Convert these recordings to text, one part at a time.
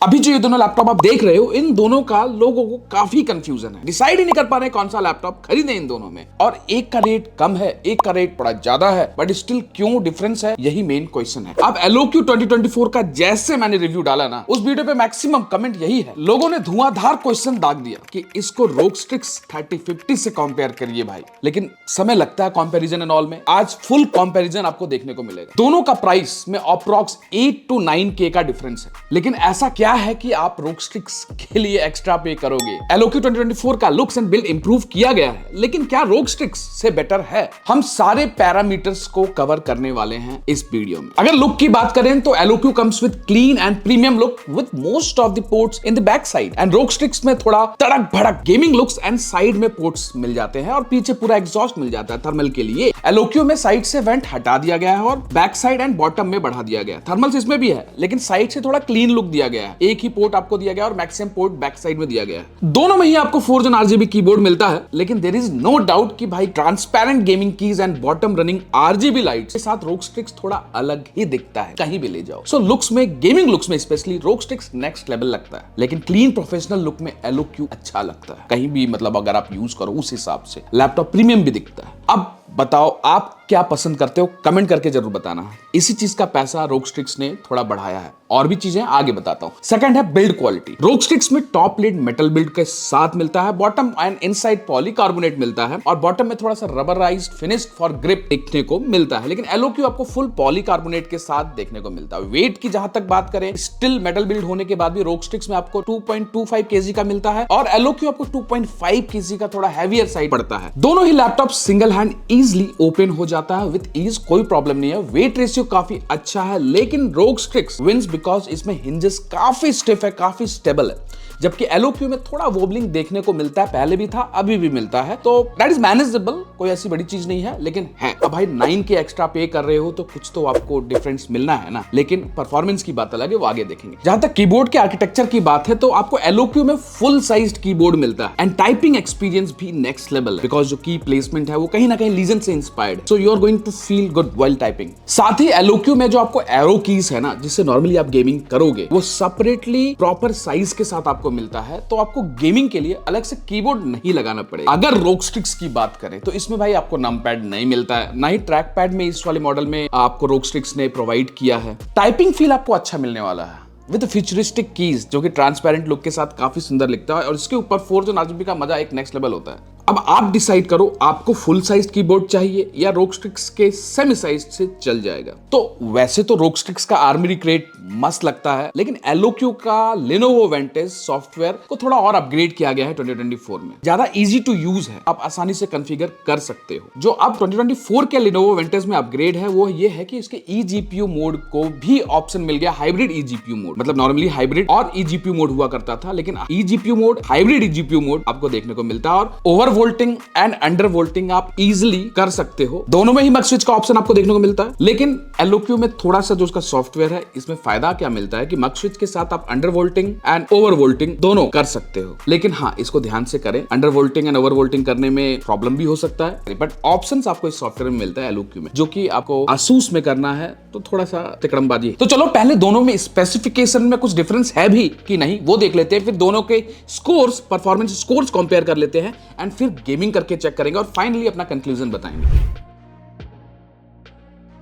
अभी जो ये दोनों लैपटॉप आप देख रहे हो, इन दोनों का लोगों को काफी कंफ्यूजन है, डिसाइड ही नहीं कर पा रहे कौन सा लैपटॉप खरीदें इन दोनों में। और एक का रेट कम है, एक का रेट बड़ा ज्यादा है, बट स्टिल क्यों डिफरेंस है, यही मेन क्वेश्चन है। अब एलोक्यू 2024 का जैसे मैंने रिव्यू डाला ना, उस वीडियो पे मैक्सिमम कमेंट यही है, लोगों ने धुआंधार क्वेश्चन दाग दिया कि इसको ROG Strix 3050 से कंपेयर करिए भाई। लेकिन समय लगता है कंपैरिजन एंड ऑल में, आज फुल कंपैरिजन आपको देखने को मिलेगा। दोनों का प्राइस में अप्रॉक्स 8 to 9K का डिफरेंस है, लेकिन ऐसा क्या है कि आप ROG Strix के लिए एक्स्ट्रा पे करोगे। एलोक्यू 2024 का लुक्स एंड बिल्ड इंप्रूव किया गया है, लेकिन क्या ROG Strix से बेटर है? हम सारे पैरामीटर्स को कवर करने वाले हैं इस वीडियो में। अगर लुक की बात करें तो एलोक्यू comes with clean and premium look with most of the ports in the back side, and ROG Strix में थोड़ा तड़क भड़क गेमिंग लुक्स एंड साइड में पोर्ट्स मिल जाते हैं और पीछे पूरा एग्जॉस्ट मिल जाता है थर्मल के लिए। एलोक्यू में साइड से वेंट हटा दिया गया है और बैक साइड एंड बॉटम में बढ़ा दिया गया है। थर्मल्स इसमें भी है, लेकिन साइड से थोड़ा क्लीन लुक दिया गया है। एक ही पोर्ट आपको दिया गया और मैक्सिमम पोर्ट बैक साइड में दिया गया है। दोनों में ही आपको 4 Gen RGB कीबोर्ड मिलता है, लेकिन देयर इज नो डाउट कि भाई transparent gaming keys and bottom running RGB lights के साथ ROG Strix थोड़ा अलग ही दिखता है, कहीं भी ले जाओ। सो लुक्स में, गेमिंग लुक्स में specially ROG Strix next level लगता है, लेकिन क्लीन प्रोफेशनल लुक में एलोक्यू अच्छा लगता है। कहीं भी मतलब अगर आप यूज करो उस हिसाब से लैपटॉप प्रीमियम भी दिखता है। अब बताओ आप क्या पसंद करते हो, कमेंट करके जरूर बताना। इसी चीज का पैसा ROG Strix ने थोड़ा बढ़ाया है, और भी चीजें आगे बताता हूं। सेकंड है बिल्ड क्वालिटी। ROG Strix में टॉप लिड मेटल बिल्ड के साथ मिलता है, बॉटम एंड इनसाइड पॉलीकार्बोनेट मिलता है, और बॉटम में थोड़ा सा रबराइज्ड फिनिश्ड फॉर ग्रिप देखने को मिलता है। लेकिन एलोक्यू आपको फुल पॉलीकार्बोनेट के साथ देखने को मिलता है। वेट की जहां तक बात करें, स्टिल मेटल बिल्ड होने के बाद भी ROG Strix में आपको 2.25 kg का मिलता है, और एलोक्यू आपको 2.5 kg का थोड़ा हैवियर साइड पड़ता है। दोनों ही laptop single hand easily open हो जाता है विद ईज, कोई प्रॉब्लम नहीं है। वेट रेशियो काफी अच्छा है, लेकिन ROG Strix विंस बिकॉज इसमें हिंजेस काफी स्टिफ है, काफी स्टेबल है, जबकि एलोक्यू में थोड़ा वोबलिंग देखने को मिलता है, पहले भी था अभी भी मिलता है, तो दैट इज मैनेजेबल, कोई ऐसी बड़ी चीज नहीं है, लेकिन है। अब भाई 9K एक्स्ट्रा पे कर रहे हो तो कुछ तो आपको डिफरेंस मिलना है ना, लेकिन परफॉर्मेंस की बात अलग है, वो आगे देखेंगे। जहां तक कीबोर्ड के आर्किटेक्चर की बात है तो आपको एलोक्यू में फुल साइज्ड कीबोर्ड मिलता है, एंड टाइपिंग एक्सपीरियंस भी नेक्स्ट लेवल है, बिकॉज जो की प्लेसमेंट है वो कहीं ना कहीं लीजन से inspired, so you are going to feel good while typing. साथ ही एलोक्यू में जो आपको एरो कीज है ना, जिससे नॉर्मली आप गेमिंग करोगे, वो सेपरेटली प्रॉपर साइज के साथ आपको मिलता है, तो आपको गेमिंग के लिए अलग से कीबोर्ड नहीं लगाना पड़ेगा। अगर ROG Strix की बात करें तो इसमें भाई आपको नम पैड नहीं मिलता है, ना ही ट्रैक पैड में इस वाले मॉडल में आपको ROG Strix ने प्रोवाइड किया है। टाइपिंग फील आपको अच्छा मिलने वाला है विद फ्यूचरिस्टिक कीज, जो कि ट्रांसपेरेंट लुक के साथ काफी सुंदर लिखता है, और इसके ऊपर 4 Gen RGB का मजा एक नेक्स्ट लेवल होता है। अब आप डिसाइड करो, आपको फुल साइज कीबोर्ड चाहिए या ROG Strix के सेमी साइज से चल जाएगा। तो वैसे तो ROG Strix का आर्मरी क्रेट मस्त लगता है, लेकिन एलोक्यू का Lenovo Vantage सॉफ्टवेयर को थोड़ा और अपग्रेड किया गया है 2024 में, ज्यादा इजी टू यूज है, आप आसानी से कॉन्फ़िगर कर सकते हो। जो अब 2024 के Lenovo Vantage में अपग्रेड है वो ये है कि इसके eGPU मोड को भी ऑप्शन मिल गया, हाइब्रिड eGPU मोड। मतलब नॉर्मली हाइब्रिड और eGPU मोड हुआ करता था, लेकिन eGPU mode, hybrid eGPU mode आपको देखने को मिलता है, और ओवर वोल्टिंग एंड अंडर वोल्टिंग आप इजिली कर सकते हो। दोनों में ही मक स्विच का ऑप्शन आपको देखने को मिलता है, लेकिन एलोक्यू में थोड़ा सा जो उसका सॉफ्टवेयर है, इसमें फायदा क्या मिलता है कि मक स्विच के साथ आप अंडर वोल्टिंग एंड ओवर वोल्टिंग दोनों कर सकते हो। लेकिन हाँ, इसको ध्यान से करें, अंडर वोल्टिंग एंड ओवर वोल्टिंग करने में प्रॉब्लम भी हो सकता है, बट ऑप्शंस आपको इस सॉफ्टवेयर में मिलता है एलोक्यू में, जो कि आपको ASUS में करना है तो थोड़ा सा तिकड़मबाजी। तो चलो पहले दोनों में स्पेसिफिकेशन में कुछ डिफरेंस है भी कि नहीं वो देख लेते हैं, फिर दोनों के स्कोर्स, परफॉर्मेंस स्कोर्स कंपेयर कर लेते हैं, एंड फिर गेमिंग करके चेक करेंगे, और फाइनली अपना कंक्लूजन बताएंगे।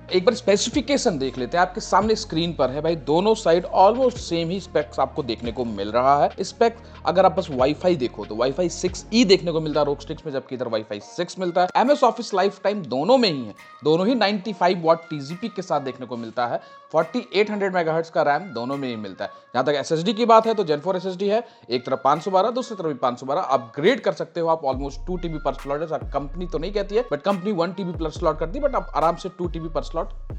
एक बार स्पेसिफिकेशन देख लेते हैं, आपके सामने स्क्रीन पर है भाई, दोनों साइड ऑलमोस्ट सेम ही स्पेक्स आपको देखने को मिल रहा है। स्पेक अगर आप बस वाईफाई देखो तो वाईफाई 6E देखने को मिलता है ROG Strix में, जबकि इधर वाईफाई 6 मिलता है। MS ऑफिस लाइफ टाइम दोनों में ही है, दोनों ही 95 वॉट TGP के साथ देखने को मिलता है। 4800 मेगाहर्ट्ज का रैम दोनों में ही मिलता है। जहां तक SSD की बात है तो Gen 4 SSD है, एक तरफ 512, दूसरी तरफ भी 512, अपग्रेड कर सकते हो आप ऑलमोस्ट 2 TB पर स्लॉट। कंपनी तो नहीं कहती है, बट कंपनी 1 TB पर स्लॉट करती है, बट आप आराम से 2 TB पर स्लॉट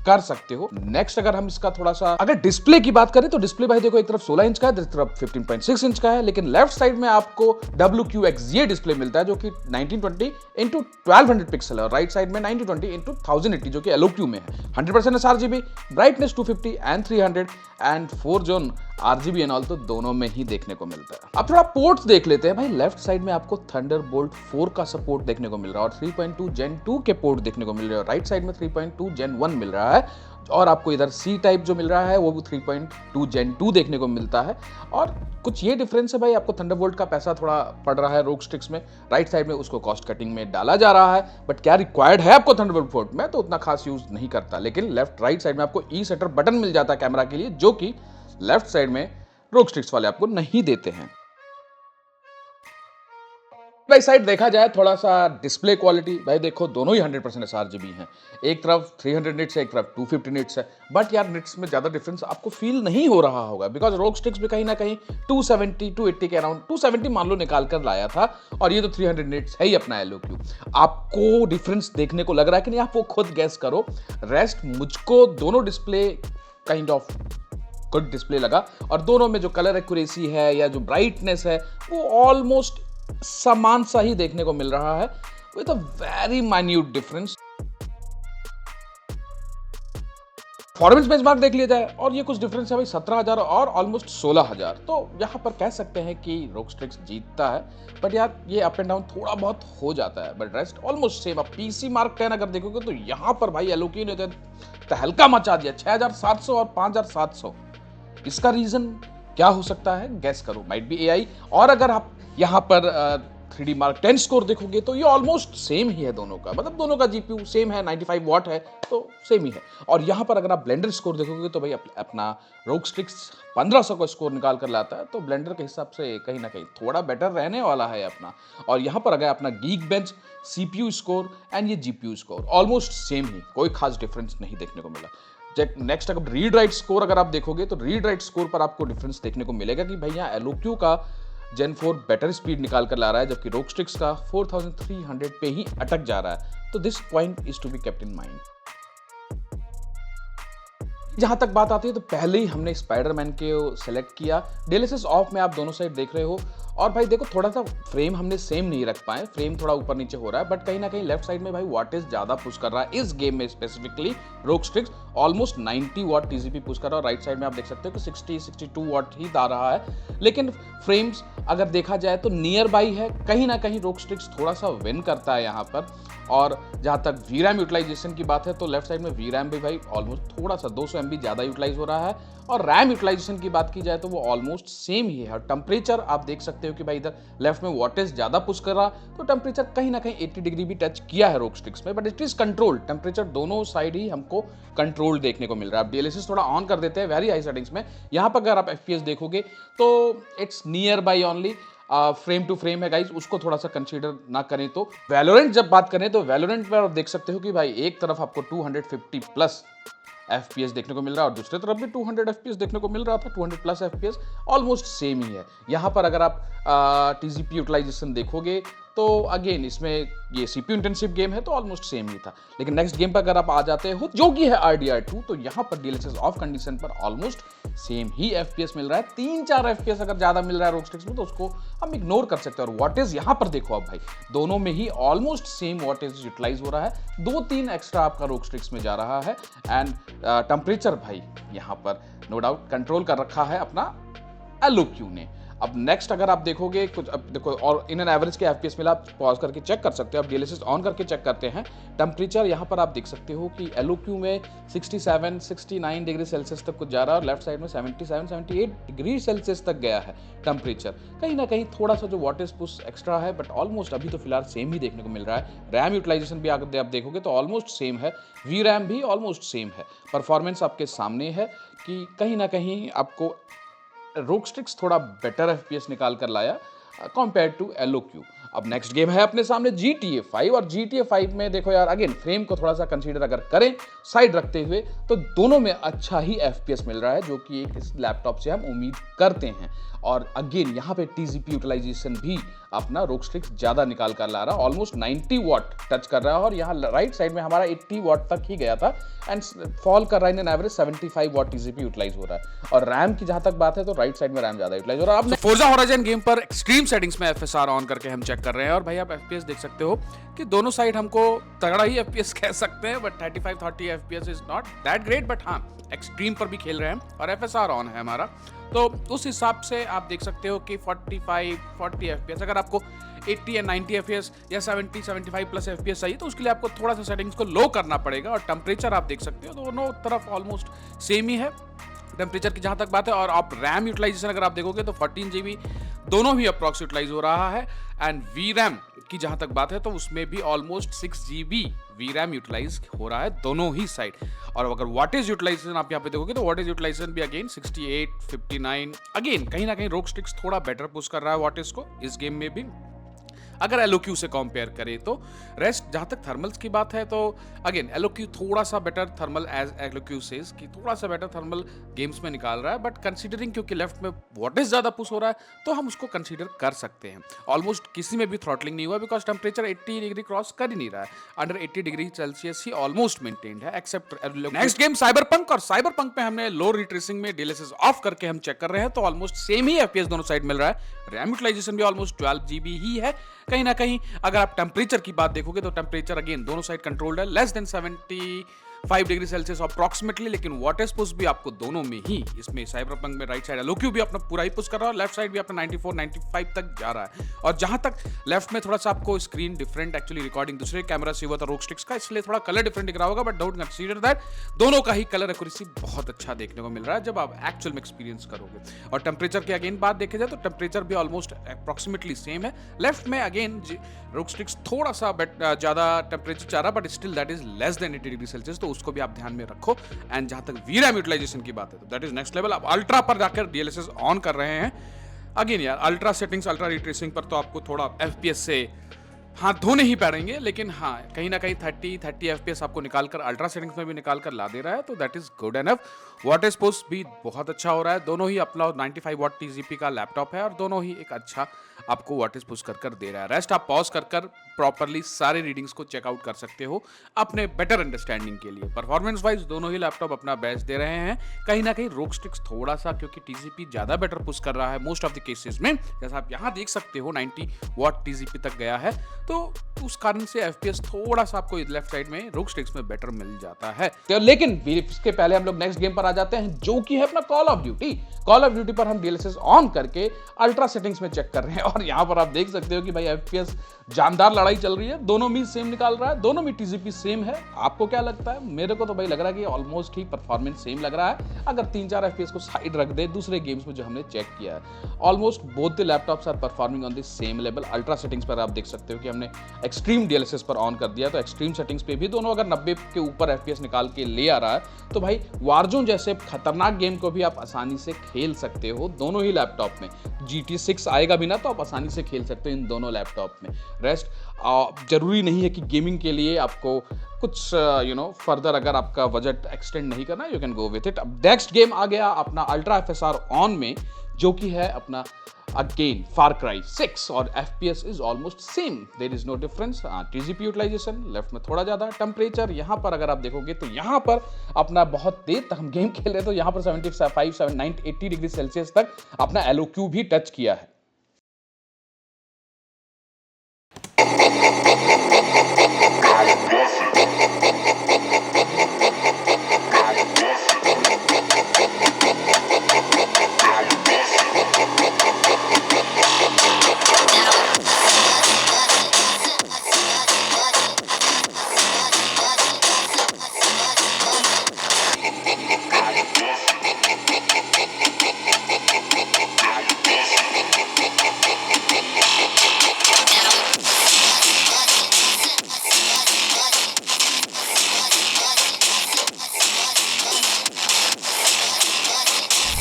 कर सकते हो। नेक्स्ट अगर हम इसका थोड़ा सा अगर डिस्प्ले की बात करें तो डिस्प्ले भाई देखो, एक तरफ 16 इंच का है, दूसरी तरफ 15.6 इंच का है, लेकिन लेफ्ट साइड में आपको WQXGA डिस्प्ले मिलता है, जो कि 1920x1200 पिक्सल है, और राइट साइड में 1920x1080 जो कि एलोक्यू में है। 100% sRGB, brightness 250 and 300 and 4 Gen RGB and all, तो दोनों में ही देखने को मिलता है। अब थोड़ा पोर्ट्स देख लेते हैं भाई। लेफ्ट साइड में आपको Thunderbolt 4 का सपोर्ट देखने को मिल रहा है, और 3.2 Gen 2 के पोर्ट देखने को मिल रहे हैं, और राइट साइड में 3.2 Gen 1 मिल रहा है, और आपको इधर सी टाइप जो मिल रहा है वो भी 3.2 Gen 2 देखने को मिलता है। और कुछ ये डिफरेंस है भाई, आपको थंडरबोल्ट का पैसा थोड़ा पड़ रहा है रोग स्टिक्स में, राइट साइड में उसको कॉस्ट कटिंग में डाला जा रहा है। बट क्या रिक्वायर्ड है आपको थंडरबोल्ट पोर्ट? मैं तो उतना खास यूज नहीं करता, लेकिन लेफ्ट राइट साइड में आपको ई सेटर बटन मिल जाता है कैमरा के लिए, जो कि लेफ्ट साइड में रोग स्टिक्स वाले आपको नहीं देते हैं। भाई साइड देखा जाए थोड़ा सा डिस्प्ले क्वालिटी, भाई देखो दोनों ही 100% sRGB हैं। एक तरफ 300 निट्स है, एक तरफ 250 निट्स है। बट यार निट्स में ज़्यादा डिफरेंस आपको फील नहीं हो रहा होगा, बिकॉज रोग स्टिक्स भी कहीं ना कहीं 270 280 के अराउंड, 270 मान लो निकाल कर लाया था, और ये तो 300 निट्स है ही अपना LOQ। आपको डिफरेंस देखने को लग रहा है कि नहीं? आप वो खुद गैस करो। रेस्ट मुझको दोनों display kind of good display लगा, और दोनों में जो कलर एक्यूरेसी है या जो ब्राइटनेस है वो ऑलमोस्ट समान सा ही देखने को मिल रहा है, with a very minute difference. Performance benchmark देख लिया जाए और ये कुछ डिफरेंस है भाई 17,000 और ऑलमोस्ट 16,000, तो यहां पर कह सकते हैं कि रोग स्टिक्स जीतता है। बट यार ये अप एंड डाउन थोड़ा बहुत हो जाता है, बट रेस्ट ऑलमोस्ट सेम। अब PC मार्क 10 अगर देखोगे तो यहां पर भाई LOQ ने तो हल्का मचा दिया, 6,700 और 5,700। इसका रीजन क्या हो सकता है? गैस करो। Might be AI। और अगर आप यहाँ पर 3D Mark 10 स्कोर देखोगे तो ये ऑलमोस्ट सेम ही है दोनों का, मतलब दोनों का GPU सेम है, 95 वाट है, तो सेम ही है। और यहाँ पर अगर आप ब्लेंडर स्कोर देखोगे तो भाई अपना रोग स्टिक्स 1500 का स्कोर निकाल कर लाता है, तो ब्लेंडर के हिसाब से कहीं ना कहीं थोड़ा बेटर रहने वाला है अपना। और यहाँ पर अगर अपना geek bench CPU score and ये GPU स्कोर ऑलमोस्ट सेम ही, कोई खास डिफरेंस नहीं देखने को मिला। नेक्स्ट अगर रीड राइट स्कोर अगर आप देखोगे तो रीड राइट स्कोर पर आपको डिफरेंस देखने को मिलेगा कि भाई यहाँ LOQ का Gen 4 बेटर स्पीड निकाल कर ला रहा है, जबकि रोग स्टिक्स का 4300 पे ही अटक जा रहा है। तो this point is to be kept in mind. जहां तक बात आती है तो पहले ही हमने स्पाइडरमैन को सेलेक्ट किया। DLSS ऑफ में आप दोनों साइड देख रहे हो, और भाई देखो थोड़ा सा फ्रेम हमने सेम नहीं रख पाए, फ्रेम थोड़ा ऊपर नीचे हो रहा है, बट कहीं ना कहीं लेफ्ट साइड में भाई वाटेज ज्यादा पुश कर रहा है इस गेम में। स्पेसिफिकली रोग स्टिक्स ऑलमोस्ट 90 वाट TCP पुश कर रहा है, और राइट साइड में आप देख सकते हो कि 60-62 वाट ही दा रहा है। लेकिन फ्रेम्स अगर देखा जाए तो नियर बाई है, कहीं ना कहीं रोग स्टिक्स थोड़ा सा विन करता है यहाँ पर। और जहाँ तक VRAM यूटिलाइजेशन की बात है तो लेफ्ट साइड में VRAM भी भाई ऑलमोस्ट थोड़ा सा 200 MB ज़्यादा यूटिलाइज हो रहा है, और RAM यूटिलाइजेशन की बात की जाए तो वो ऑलमोस्ट सेम ही है। और टेम्परेचर आप देख सकते हो कि भाई इधर लेफ्ट में वाटेज ज़्यादा पुश कर रहा, तो टेम्परेचर कहीं ना कहीं 80 डिग्री भी टच किया है रोग स्टिक्स में, but it is control. Temperature दोनों साइड ही हमको कंट्रोल देखने को मिल रहा है। अब DLSS थोड़ा ऑन कर देते हैं वेरी हाई सेटिंग्स में। यहाँ पर अगर आप FPS देखोगे तो it's near by only frame to frame है गाइज, उसको थोड़ा सा कंसीडर ना करें तो। वैलोरेंट जब बात करें तो वैलोरेंट पर आप देख सकते हो कि भाई एक तरफ आपको 250 प्लस FPS देखने को मिल रहा है, और दूसरी तरफ भी 200 FPS देखने को मिल रहा था, 200 प्लस FPS ऑलमोस्ट सेम ही है। यहाँ पर अगर आप TCP यूटिलाइजेशन देखोगे तो अगेन इसमें ये CPU इंटेंसिव गेम है तो ऑलमोस्ट सेम ही था। लेकिन नेक्स्ट गेम पर अगर आप आ जाते हो जो कि है RDR2, तो यहाँ पर DLSS ऑफ कंडीशन पर ऑलमोस्ट सेम ही FPS मिल रहा है। 3-4 FPS अगर ज्यादा मिल रहा है रोग स्टिक्स में तो उसको हम इग्नोर कर सकते हैं। और वाटेज यहाँ पर देखो आप भाई, दोनों में ही ऑलमोस्ट सेम वाटेज यूटिलाइज हो रहा है, 2-3 एक्स्ट्रा आपका रोग स्टिक्स में जा रहा है। एंड टेम्परेचर भाई यहाँ पर नो डाउट कंट्रोल कर रखा है अपना LOQ ने। अब नेक्स्ट अगर आप देखोगे कुछ, अब देखो और इन एन एवरेज के FPS में आप पॉज करके चेक कर सकते हो। अब DLSS ऑन करके चेक करते हैं टेम्परेचर। यहाँ पर आप देख सकते हो कि LOQ में 67-69 डिग्री सेल्सियस तक कुछ जा रहा है, और लेफ्ट साइड में 77-78 डिग्री सेल्सियस तक गया है टेम्परेचर। कहीं ना कहीं थोड़ा सा जो वाटेज पुश एक्स्ट्रा है, बट ऑलमोस्ट अभी तो फिलहाल सेम ही देखने को मिल रहा है। RAM यूटिलाइजेशन भी अगर आप देखोगे तो ऑलमोस्ट सेम है, VRAM भी ऑलमोस्ट सेम है। परफॉर्मेंस आपके सामने है कि कहीं ना कहीं आपको रोग स्टिक्स थोड़ा बेटर FPS निकाल कर लाया कंपेयर टू LOQ। अब नेक्स्ट गेम है अपने सामने GTA 5, और GTA 5 में देखो यार अगेन फ्रेम को थोड़ा सा कंसीडर अगर करें साइड रखते हुए तो दोनों में अच्छा ही FPS मिल रहा है, जो कि एक इस लैपटॉप से हम उम्मीद करते हैं। और अगेन यहाँ पे TCP यूटिलाइजेशन भी अपना रोग स्टिक्स ज्यादा निकाल कर ला रहा है, ऑलमोस्ट 90 वाट टच कर रहा है, और यहाँ राइट साइड में हमारा 80 वाट तक ही गया था, एंड फॉल कर रहा है in average 75 watt TCP utilise हो रहा है। और RAM की जहां तक बात है तो राइट साइड में RAM ज्यादा यूटिलाइज हो रहा है। अब फोर्जा होराइजन गेम पर एक्सट्रीम सेटिंग्स में FSR ऑन करके हम चेक कर रहे हैं, और भाई आप FPS देख सकते हो कि दोनों साइड हमको तगड़ा ही FPS कह सकते हैं, but 35-40 FPS is not that great, but हाँ एक्सट्रीम पर भी खेल रहे हैं और FSR ऑन है हमारा, तो उस हिसाब से आप देख सकते हो कि 45-40 FPS। अगर आपको 80 या 90 एफपीएस या 70 75 प्लस एफपीएस चाहिए तो उसके लिए आपको थोड़ा सा सेटिंग्स को लो करना पड़ेगा। और टेम्परेचर आप देख सकते हो दोनों तरफ ऑलमोस्ट सेम ही है टेम्परेचर की जहां तक बात है। और आप रैम यूटिलाइजेशन अगर आप देखोगे तो 14 GB दोनों ही अप्रॉक्स यूटिलाइज हो रहा है। एंड वी रैम की जहां तक बात है तो उसमें भी almost 6 GB VRAM utilise हो रहा है दोनों ही साइड। और अगर वाटेज यूटिलाइजेशन आप यहाँ पे देखोगे तो वाटेज यूटिलाइजेशन भी अगेन 68 59 अगेन कहीं ना कहीं रोग स्टिक्स थोड़ा बेटर पुश कर रहा है वाटेज को इस गेम में भी अगर एलओक्यू से कंपेयर करें तो। रेस्ट जहां तक थर्मल्स की बात है तो अगेन एलओक्यू थोड़ा सा बेटर थर्मल एज एलओक्यू सेज कि थोड़ा सा बेटर थर्मल गेम्स में निकाल रहा है। बट कंसीडरिंग क्योंकि लेफ्ट में वॉटेज ज्यादा पुश हो रहा है तो हम उसको कंसीडर कर सकते हैं। ऑलमोस्ट किसी में भी थ्रॉटलिंग नहीं हुआ बिकॉज टेम्परेचर 80 डिग्री क्रॉस कर ही नहीं रहा है। अंडर 80 डिग्री सेल्सियस ही ऑलमोस्ट मेंटेन्ड है एक्सेप्ट नेक्स्ट गेम साइबरपंक। और साइबरपंक में हमने लो रिट्रेसिंग में डीएलएसएस ऑफ करके हम चेक कर रहे हैं तो ऑलमोस्ट सेम ही एफपीएस दोनों साइड मिल रहा है। रैम यूटिलाइजेशन भी ऑलमोस्ट 12 GB ही है। कहीं ना कहीं अगर आप टेम्परेचर की बात देखोगे तो टेम्परेचर अगेन दोनों साइड कंट्रोल्ड है less than 75 degree Celsius approximately. लेकिन वाटेज पुश भी आपको दोनों में ही इसमें साइबरपंक में राइट साइड एलओक्यू भी अपना पूरा ही पुश कर रहा है और लेफ्ट साइड भी अपना 94 95 तक जा रहा है। और जहां तक लेफ्ट में थोड़ा सा आपको स्क्रीन डिफरेंट एक्चुअली रिकॉर्डिंग दूसरे कैमरा से हुआ था रोग स्टिक्स का इसलिए थोड़ा कलर डिफरेंट दिख रहा होगा। बट डोंट कंसीडर दैट दोनों का ही कलर एक्यूरेसी बहुत अच्छा देखने को मिल रहा है जब आप एक्चुअल में एक्सपीरियंस करोगे। और टेम्परेचर की अगेन बात देखे जाए तो टेम्परेचर भी ऑलमोस्ट अप्रॉक्सिमेटली सेम है। लेफ्ट में अगेन रोग स्टिक्स थोड़ा सा ज्यादा टेम्परेचर चाह रहा but still that is less than 80 degree Celsius तो उसको भी आप ध्यान में रखो। एंड जहां तक वीरैम यूटिलाइजेशन की बात है तो दैट इज नेक्स्ट लेवल। आप अल्ट्रा पर जाकर डीएलएसएस ऑन कर रहे हैं अगेन यार अल्ट्रा सेटिंग्स अल्ट्रा रिट्रेसिंग पर तो आपको थोड़ा एफपीएस से हाथ धोने ही पड़ेंगे। लेकिन हाँ कहीं ना कहीं 30 एफपीएस आपको निकालकर अल्ट्रा सेटिंग्स में भी निकाल कर ला दे रहा है तो that is good enough. Wattage push भी बहुत अच्छा हो रहा है। दोनों ही अपना 95 वॉट टीजीपी का लैपटॉप है और दोनों ही एक अच्छा आपको वाटेज पुश कर दे रहा है। रेस्ट आप पॉज कर प्रॉपरली सारे रीडिंग्स को चेकआउट कर सकते हो अपने बेटर अंडरस्टैंडिंग के लिए। परफॉर्मेंस वाइज दोनों ही लैपटॉप अपना बेस्ट दे रहे हैं। कहीं ना कहीं रोग स्टिक्स थोड़ा सा क्योंकि टीजीपी ज्यादा बेटर पुश कर रहा है मोस्ट ऑफ द केसेस में जैसा आप यहाँ देख सकते हो 90 वॉट टीजीपी तक गया है तो उस कारण से एफपीएस थोड़ा सा आपको लेफ्ट साइड में रोग स्टिक्स में बेटर मिल जाता है। तो लेकिन इसके पहले हम लोग नेक्स्ट गेम पर आ जाते हैं जो कि है अपना call of duty. Call of duty पर हम डीएलएसएस ऑन करके अल्ट्रा सेटिंग्स में चेक कर रहे हैं और यहाँ पर आप देख सकते हो कि भाई एफपीएस जानदार लड़ाई चल रही है। दोनों में सेम निकाल रहा है दोनों में टीजीपी सेम है। आपको क्या लगता है? मेरे को तो भाई लग रहा है कि ऑलमोस्ट ही परफॉर्मेंस सेम लग रहा है अगर 3-4 एफपीएस को साइड रख दे दूसरे गेम्स में जो हमने चेक किया है। Almost both the laptops are performing on the same level. Ultra settings पर आप देख सकते हो कि हमने एक्सट्रीम डीएलएसएस पर ऑन कर दिया तो एक्सट्रीम सेटिंग्स पे भी दोनों अगर 90 के ऊपर एफपीएस निकाल के ले आ रहा है तो भाई वारजोन जैसे खतरनाक गेम को भी आप आसानी से खेल सकते हो दोनों ही लैपटॉप में। GT 6 आएगा भी ना तो आप आसानी से खेल सकते हो इन दोनों लैपटॉप में। रेस्ट जरूरी नहीं है कि गेमिंग के लिए आपको कुछ फर्दर अगर आपका बजट एक्सटेंड नहीं करना you can go with it. अब नेक्स्ट गेम आ गया अपना अल्ट्रा FSR ऑन में जो कि है अपना अगेन फार क्राई 6 और FPS is almost same there is no difference. TGP utilisation left में थोड़ा ज्यादा। टेम्परेचर यहाँ पर अगर आप देखोगे तो यहाँ पर अपना बहुत देर तक हम गेम खेल रहे तो यहाँ पर 75 79 80 डिग्री सेल्सियस तक अपना एलओक्यू भी टच किया है।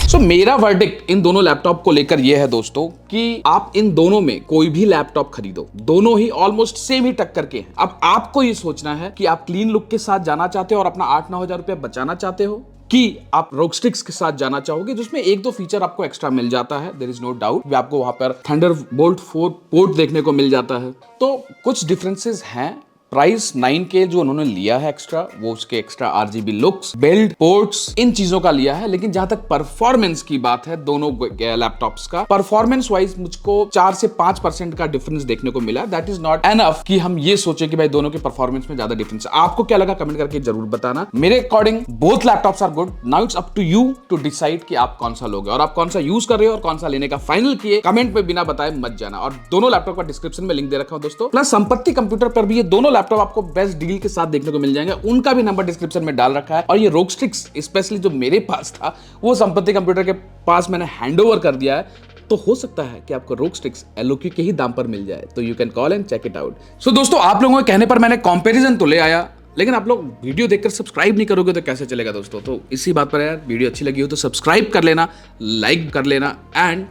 तो मेरा वर्डिक्ट इन दोनों लैपटॉप को लेकर यह है दोस्तों कि आप इन दोनों में कोई भी लैपटॉप खरीदो दोनों ही ऑलमोस्ट सेम ही टक्कर के हैं। अब आपको ये सोचना है कि आप क्लीन लुक के साथ जाना चाहते हो और अपना 8-9 हजार रुपया बचाना चाहते हो कि आप रोग स्टिक्स के साथ जाना चाहोगे जिसमें 1-2 फीचर आपको एक्स्ट्रा मिल जाता है। देयर इज नो डाउट आपको वहां पर थंडरबोल्ट 4 पोर्ट देखने को मिल जाता है तो कुछ डिफरेंसेस हैं प्राइस 9K जो उन्होंने लिया है एक्स्ट्रा, वो उसके extra RGB looks, build, ports, इन चीजों का लिया है। लेकिन जहां तक परफॉर्मेंस की बात है दोनों लैपटॉप्स का, परफॉर्मेंस वाइज मुझको 4 से 5% का डिफरेंस देखने को मिला। दैट इज नॉट एनफ कि हम ये सोचे कि भाई दोनों के परफॉर्मेंस में ज्यादा डिफरेंस है। आपको क्या लगा कमेंट करके जरूर बताना। मेरे according both laptops are good. Now it's up to you to decide कि आप कौन सा लोगे और आप कौन सा यूज कर रहे हो और कौन सा लेने का फाइनल किए। कमेंट में बिना बताए मत जाना। और दोनों लैपटॉप का डिस्क्रिप्शन में लिंक दे रखा हूं दोस्तों। प्लस संपत्ति कंप्यूटर पर भी ये दोनों लैपटॉप आपको बेस्ट डील के साथ देखने को मिल जाएंगे। उनका भी नंबर डिस्क्रिप्शन में डाल रखा है। और ये रोगस्ट्रिक्स स्पेशली जो मेरे पास था वो संपत्ति कंप्यूटर के पास मैंने हैंडओवर कर दिया है। तो हो सकता है कि आपको रोगस्ट्रिक्स LOQ के ही दाम पर मिल जाए। तो you can call and check it out. So दोस्तों, आप लोगों के कहने पर मैंने कंपैरिजन तो ले आया, लेकिन आप लोग वीडियो देखकर सब्सक्राइब नहीं करोगे तो कैसे चलेगा दोस्तों। तो इसी बात पर यार, वीडियो अच्छी लगी हो तो सब्सक्राइब कर लेना, लाइक कर लेना एंड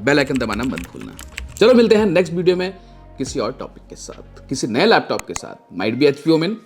बेल आइकन दबाना मत भूलना। चलो मिलते हैं नेक्स्ट वीडियो में किसी और टॉपिक के साथ, किसी नए लैपटॉप के साथ। Might be HP women.